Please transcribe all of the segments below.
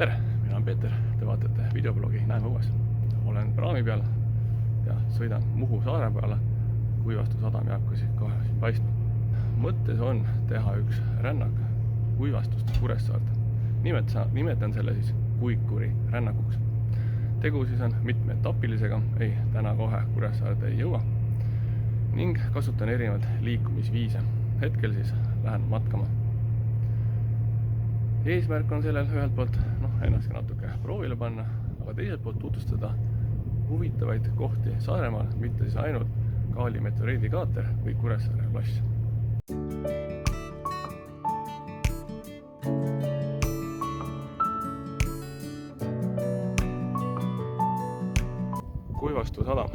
tere, mina olen Peeter, te vaatate videoblogi Näeme õues. Olen praami peal ja sõidan Muhu saare peale. Kuivastu sadam jääb ka siit kohe siin paistma. Mõttes on teha üks rännak Kuivastust Kuressaarde. Nimetan selle siis Kuikuri rännakuks. Tegu siis on mitmeetapilisega, täna kohe Kuressaarde ei jõua ning kasutan erinevaid liikumisviise. Hetkel siis lähen matkama. Eesmärk on sellel ühelt poolt ennast natuke proovile panna, aga teiselt poolt tutvustada huvitavaid kohti Saaremaal, mitte siis ainult Kaali meteoriidikaater või Kuressaare loss. Kuivastu sadam.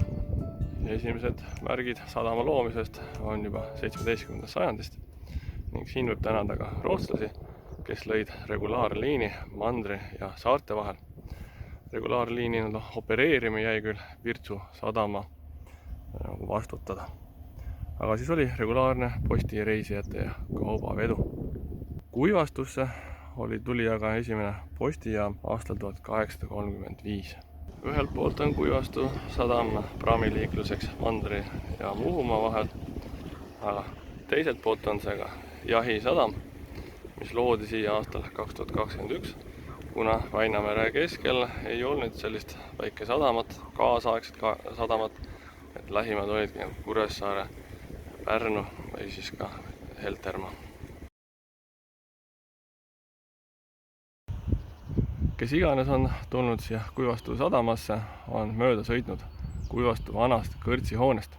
Esimesed märgid sadama loomisest on juba 17. sajandist ning siin võib tänada ka rootslasi, kes lõid regulaarliini mandri ja saarte vahel. Regulaarliini opereerima jäi küll Virtsu sadama vastutada. Aga siis oli regulaarne postireisijate ja kaubavedu. Kuivastusse tuli aga esimene postijaam aastal 1835. Ühelt poolt on Kuivastu sadam praamiliikluseks Mandri ja Muhumaa vahel, aga teiselt poolt on see ka jahisadam, mis loodi siia aastal 2021, kuna Väinamere keskel ei olnud sellist väike sadamat, kaasaegset sadamat, et lähimad olidki Kuressaare, Pärnu või siis ka Heltermaa. Kes iganes on tulnud siia Kuivastu sadamasse, on mööda sõitnud Kuivastu vanast kõrtsihoonest.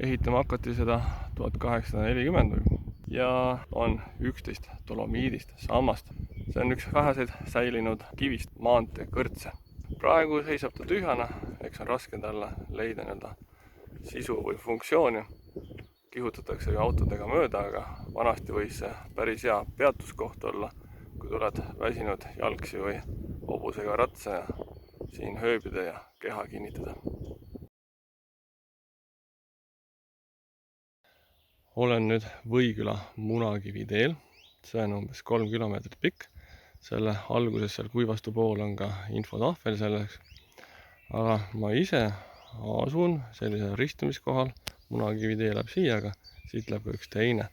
Ehitama hakati seda 1840 ja on 11 dolomiidist sammast. See on üks väheseid säilinud kivist maantee kõrtse. Praegu seisab ta tühjana, eks on raske talle leida sisu või funktsiooni. Kihutatakse ju autodega mööda, aga vanasti võis see päris hea peatuskoht olla, kui tuled väsinud jalgsi või hobusega ratsa ja siin hööbida ja keha kinnitada. Olen nüüd Võiküla Munakivi teel, see on umbes 3 kilomeetrit pikk. Selle alguses seal Kuivastu pool on ka infotahvel selleks, aga ma ise asun sellisel ristumiskohal. Munakivi tee läheb siia, aga siit läheb ka üks teine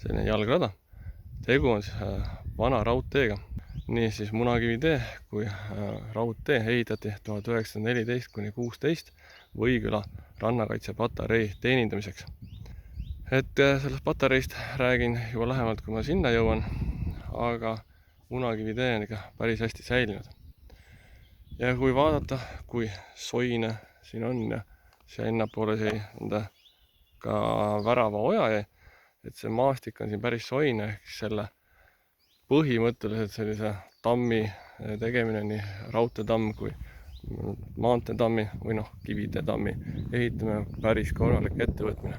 selline jalgrada. Tegu on vana raudteega. Nii siis Munakivi tee kui raudtee ehitati 1914–16 Võiküla rannakaitsepatarei teenindamiseks. Et sellest patareist räägin juba lähemalt, kui ma sinna jõuan, aga Munakivi tee on ikka päris hästi säilinud. Ja kui vaadata, kui soine siin on ja see ennapoole ka värava oja jäi, et see maastik on siin päris soine, ehk selle põhimõtteliselt sellise tammi tegemine, nii raudteetamm kui maanteetammi või kivide tammi ehitamine, päris korralik ettevõtmine.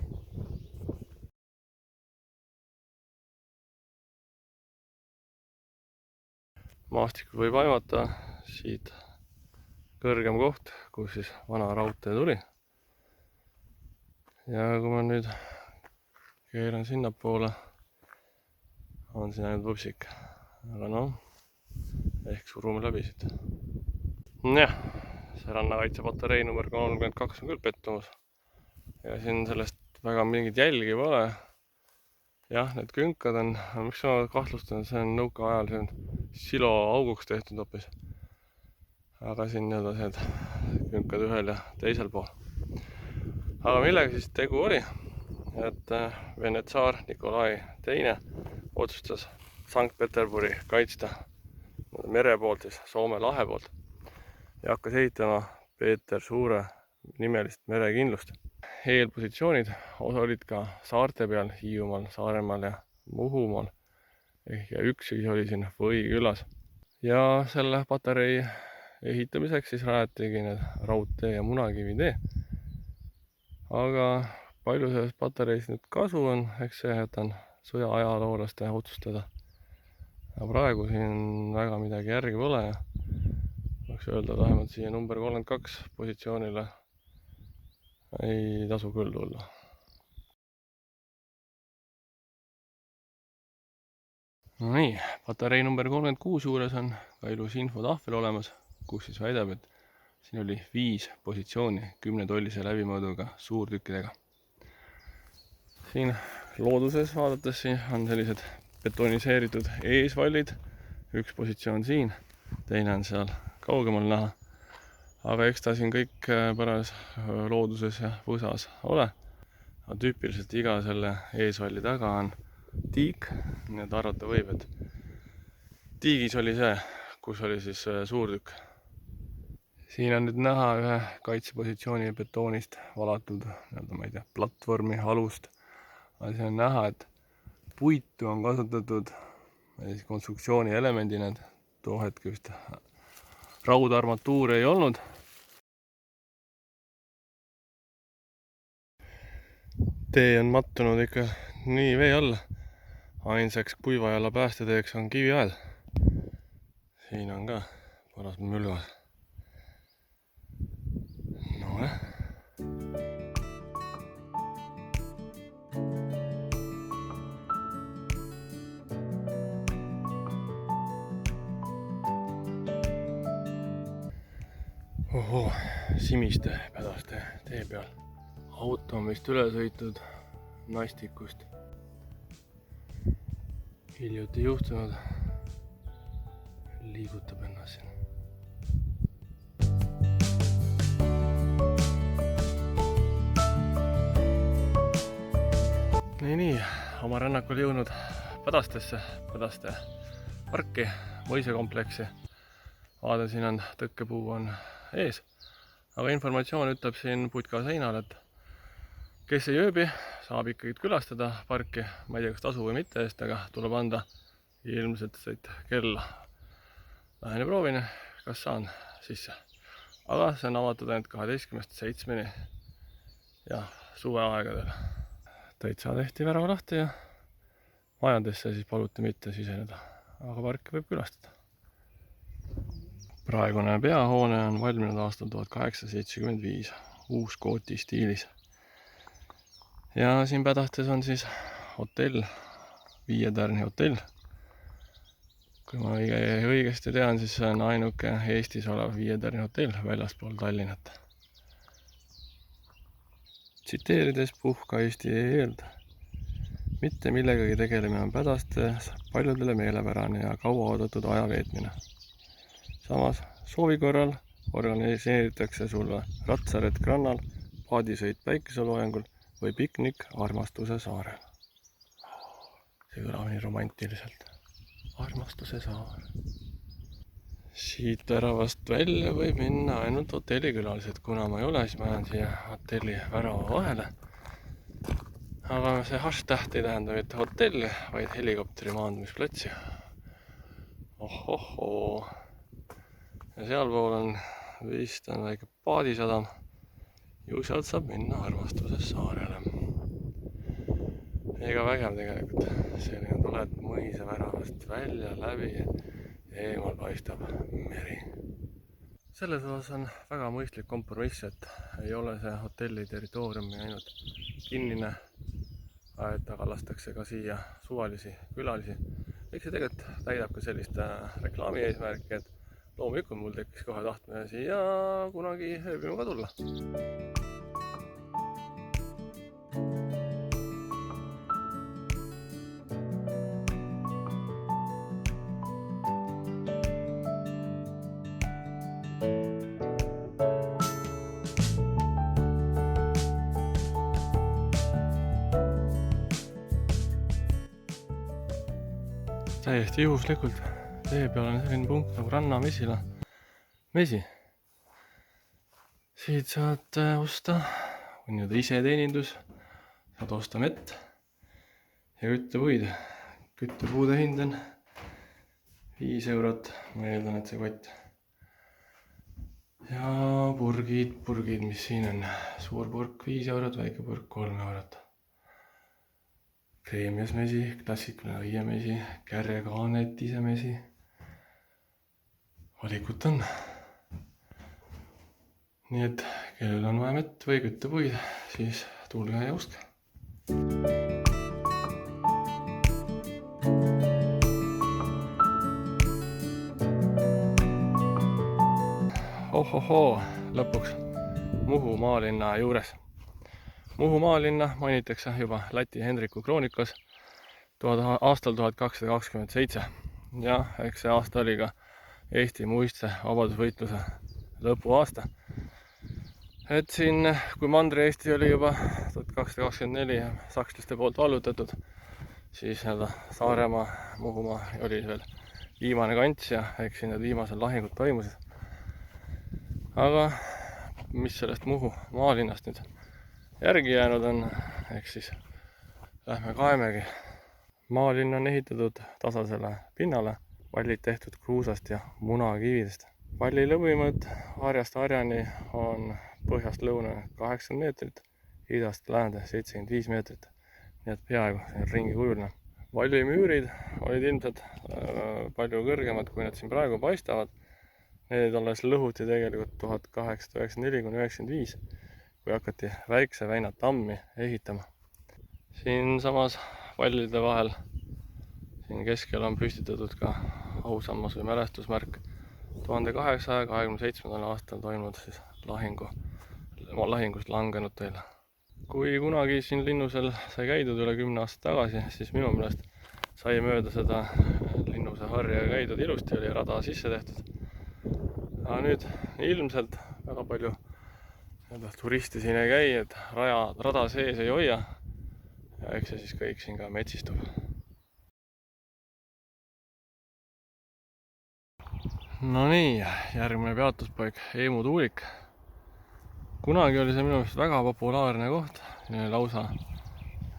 Maastikul võib aimata siit kõrgem koht, kus siis vana raudtee tuli. Ja kui ma nüüd keeran sinnapoole, on siin ainult võpsik, aga ehk surume läbi siit. Jah, see rannakaitsepatarei number 32 on küll pettumus ja siin sellest väga mingit jälgi pole. Jah, need künkad on, miks ma kahtlustan, see on nõukaajal see on silo auguks tehtud hoopis. Aga siin need künkad ühel ja teisel pool. Aga millega siis tegu oli? Et Vene tsaar Nikolai II otsustas Sankt-Peterburi kaitsta mere poolt, siis Soome lahe poolt ja hakkas ehitama Peeter Suure nimelist merekindlust. Eelpositsioonid olid ka saarte peal, Hiiumaal, Saaremaal ja Muhumaal. Ja üks oli siin Võikülas. Ja selle patarei ehitamiseks siis rajatigi need raudtee ja Munakivi tee. Aga palju sellest patareist nüüd kasu on, eks see on sõja ajaloolaste otsustada. Ja praegu siin väga midagi järgi pole ja võiks öelda, vähemalt siia number 32 positsioonile ei tasu küll tulla. No nii, patarei number 36 juures on ka ilus infotahvel olemas, kus siis väidab, et siin oli 5 positsiooni 10-tollise läbimõõduga suurtükkidega. Siin looduses vaadates siin on sellised betoniseeritud eesvallid, üks positsioon siin, teine on seal kaugemal näha. Aga eks ta siin kõik paras looduses ja võsas ole. Aga tüüpiliselt iga selle eesvalli taga on tiik, nii et arvata võib, et tiigis oli see, kus oli siis suurtükk. Siin on nüüd näha ühe kaitsepositsiooni betoonist valatud, ma ei tea, platvormi alust. Aga siin on näha, et puitu on kasutatud konstruktsiooni elemendina, et too hetk just raudarmatuuri ei olnud. Tee on mattunud ikka nii vee alla. Ainsaks kuivajala päästeteeks on kiviaed. Siin on ka paras mülgas. Nojah. Oho, Simiste Pädaste tee peal. Auto on vist üle sõitud nastikust. Hiljuti juhtunud, liigutab ennast siin. Nii, oma rännakul jõudnud Pädastesse, Pädaste parki, mõisakompleksi. Vaade siin on, tõkkepuu on ees, aga informatsioon ütleb siin putka seinal, et kes ei ööbi, saab ikkagi külastada parki, ma ei tea, kas tasu või mitte eest, aga tuleb anda ilmselt kella. Lähen ja proovin, kas saan sisse. Aga see on avatud ainult 12-7 ja suveaegadel. Täitsa tehti värava lahti ja majadesse siis paluti mitte siseneda, aga parki võib külastada. Praegune peahoone on valminud aastal 1875, uuskooti stiilis. Ja siin Pädastes on siis hotell, 5 tärni hotell. Kui ma õigesti tean, siis see on ainuke Eestis olev 5 tärni hotell väljaspool Tallinnat. Tsiteerides Puhka Eesti EL-d, mitte millegagi tegelemine on Pädastes paljudele meelepärane ja kaua oodatud aja veetmine. Samas soovi korral organiseeritakse sulle ratsaret Grannal, paadisõit päikeseloojangul või piknik Armastuse saarel. See kõlab nii romantiliselt. Armastuse saar. Siit väravast välja võib minna ainult hotellikülalised. Kuna ma ei ole, siis ma jään siia hotelli värava vahele. Aga see hashtag ei tähenda mitte hotelli, vaid helikopteri maandumisplatsi. Ohohoo. Ja sealpool on vist on väike paadisadam. Ju sealt saab minna Armastuse saarele. Ega vägev tegelikult. Selline tuled mõisa väravast välja läbi ja eemal paistab meri. Selles osas on väga mõistlik kompromiss, et ei ole see hotelli territooriumi ainult kinnine, et aga lastakse ka siia suvalisi külalisi. Eks see tegelikult täidab ka sellist reklaami eesmärki, et loomulikult mul tekkis kohe tahtmine siia kunagi ööbima ka tulla. Täiesti juhuslikult tee peal on selline punkt nagu Rannamesila mesi. Siit saad osta, on nüüd iseteenindus, saad osta mett ja küttepuid. Küttepuude hind on 5 eurot, ma eeldan, et see kott. Ja purgid, mis siin on, suur purk 5 eurot, väike purk 3 eurot. Kreemiasmesi, klassikaline õiemesi, kärjekaaneetisemesi. Valikut on. Nii et kellel on vaja mett või küttepuid, siis tulge ja ostke. ohohoo, lõpuks Muhu maalinna juures. Muhu maalinna mainitakse juba Läti Hendriku kroonikas aastal 1227. Ja eks see aasta oli ka Eesti muistse vabadusvõitluse lõpuaasta. Et siin, kui Mandri-Eesti oli juba 1224 sakslaste poolt vallutatud, siis Saaremaa, Muhumaa oli veel viimane kants ja eks siin need viimased lahingud toimusid. Aga mis sellest Muhu maalinnast nüüd järgi jäänud on, eks siis lähme kaemegi. Maalinn on ehitatud tasasele pinnale, vallid tehtud kruusast ja munakividest. Valli lõvimõõt harjast harjani on põhjast lõuna 80 meetrit, idast läände 75 meetrit, nii et peaaegu ringikujuline. Valli müürid olid ilmselt palju kõrgemad, kui need siin praegu paistavad. Need alles lõhuti tegelikult 1894–95, kui hakati Väikse väina tammi ehitama. Siin samas vallide vahel, siin keskel on püstitatud ka ausammas või mälestusmärk 1827. aastal toimunud siis lahingust langenutele. Kui kunagi siin Linnusel sai käidud üle 10 aastat tagasi, siis minu meelest sai mööda seda Linnuse harja käidud ilusti, oli rada sisse tehtud. Aga nüüd ilmselt väga palju turisti siin ei käi, et rada sees ei hoia ja eks see siis kõik siin ka metsistub. No nii, järgmine peatuspaik, Eemu tuulik. Kunagi oli see minu meelest väga populaarne koht, lausa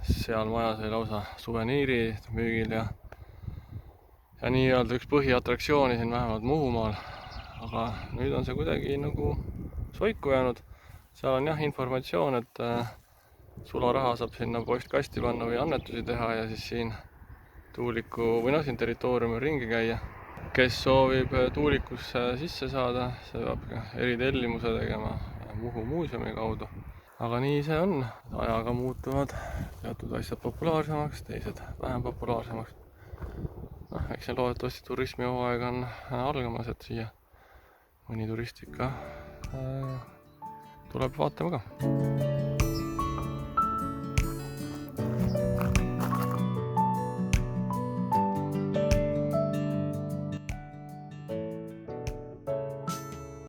seal majas oli lausa suveniirid müügil ja nii-öelda üks põhiatraktsiooni siin vähemalt Muhumaal. Aga nüüd on see kuidagi nagu soiku jäänud. Seal on jah informatsioon, et sularaha saab sinna postkasti panna või annetusi teha ja siis siin tuuliku või siin territooriumil ringi käia. Kes soovib tuulikusse sisse saada, see peab eritellimuse tegema Muhu muuseumi kaudu. Aga nii see on, ajaga muutuvad teatud asjad populaarsemaks, teised vähem populaarsemaks. Eks see loodetavasti turismihooaeg on algamas, et siia mõni turist ikka tuleb vaatama ka.